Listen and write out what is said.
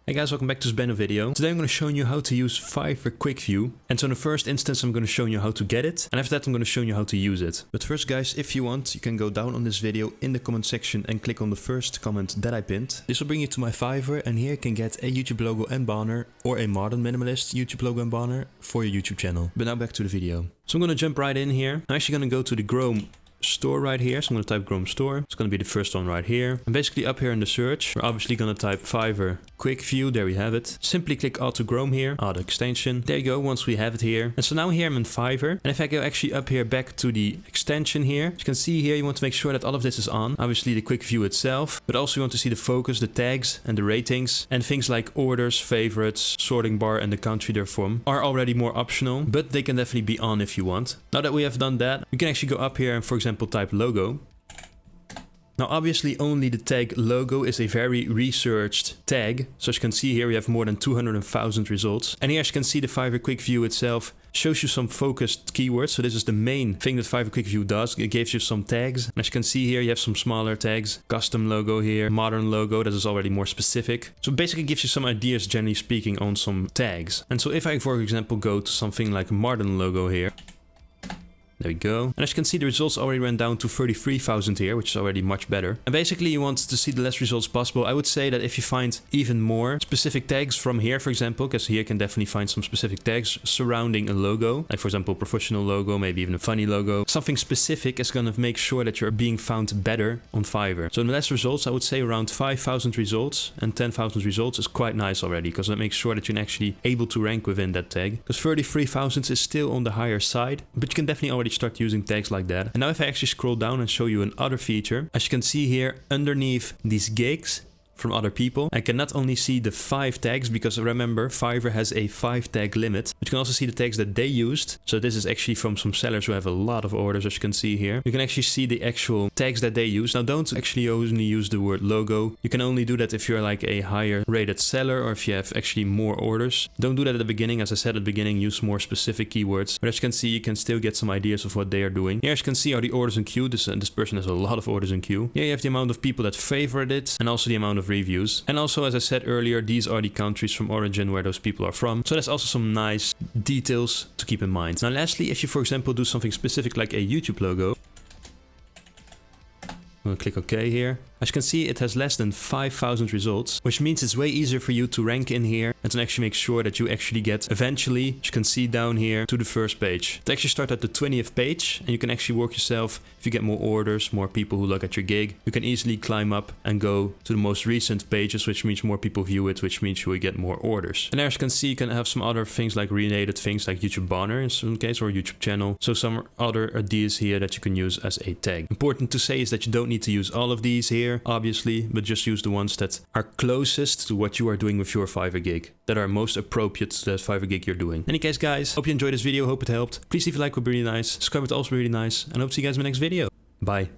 Hey guys, welcome back to this brand new video. Today I'm going to show you how to use Fiverr Quick View. And so in the first instance I'm going to show you how to get it. And after that I'm going to show you how to use it. But first guys, if you want, you can go down on this video in the comment section and click on the first comment that I pinned. This will bring you to my Fiverr, and here you can get a YouTube logo and banner or a modern minimalist YouTube logo and banner for your YouTube channel. But now back to the video. So I'm going to jump right in here. I'm actually going to go to the Chrome store right here. So I'm going to type Chrome store. It's going to be the first one right here. And basically up here in the search, we're obviously going to type Fiverr Quick View. There we have it. Simply click Add to Chrome here, add extension. There you go, once we have it here. And so now here I'm in Fiverr. And if I go actually up here back to the extension here, as you can see here, you want to make sure that all of this is on. Obviously the Quick View itself, but also you want to see the focus, the tags and the ratings, and things like orders, favorites, sorting bar and the country they're from are already more optional, but they can definitely be on if you want. Now that we have done that, we can actually go up here and for example type logo. Now obviously only the tag logo is a very researched tag. So as you can see here we have more than 200,000 results. And here as you can see the Fiverr Quick View itself shows you some focused keywords. So this is the main thing that Fiverr Quick View does. It gives you some tags. And as you can see here you have some smaller tags. Custom logo here, modern logo, that is already more specific. So basically gives you some ideas generally speaking on some tags. And so if I for example go to something like modern logo here. There we go. And as you can see, the results already ran down to 33,000 here, which is already much better. And basically you want to see the less results possible. I would say that if you find even more specific tags from here, for example, because here you can definitely find some specific tags surrounding a logo, like for example, professional logo, maybe even a funny logo. Something specific is going to make sure that you're being found better on Fiverr. So in the less results, I would say around 5,000 results and 10,000 results is quite nice already, because that makes sure that you're actually able to rank within that tag. Because 33,000 is still on the higher side, but you can definitely already start using tags like that. And now if I actually scroll down and show you another feature, as you can see here underneath these gigs from other people, I can not only see the 5 tags, because remember Fiverr has a 5 tag limit, but you can also see the tags that they used. So this is actually from some sellers who have a lot of orders, as you can see here. You can actually see the actual tags that they use. Now don't actually only use the word logo. You can only do that if you're like a higher rated seller or if you have actually more orders. Don't do that at the beginning. As I said at the beginning, use more specific keywords. But as you can see, you can still get some ideas of what they are doing. Here as you can see are the orders in queue. This person has a lot of orders in queue. Here you have the amount of people that favored it and also the amount of reviews. And also, as I said earlier, these are the countries from origin where those people are from. So that's also some nice details to keep in mind. Now lastly, if you for example do something specific like a YouTube logo, I'm gonna click OK here. As you can see, it has less than 5,000 results, which means it's way easier for you to rank in here and to actually make sure that you actually get eventually, as you can see down here, to the first page. To actually start at the 20th page, and you can actually work yourself. If you get more orders, more people who look at your gig, you can easily climb up and go to the most recent pages, which means more people view it, which means you will get more orders. And as you can see, you can have some other things like related things like YouTube banner in some case, or YouTube channel. So some other ideas here that you can use as a tag. Important to say is that you don't need to use all of these here, obviously, but just use the ones that are closest to what you are doing with your Fiverr gig, that are most appropriate to that Fiverr gig you're doing. In any case guys, hope you enjoyed this video, hope it helped. Please leave a like, would be really nice. Subscribe would also be really nice, and hope to see you guys in my next video. Bye.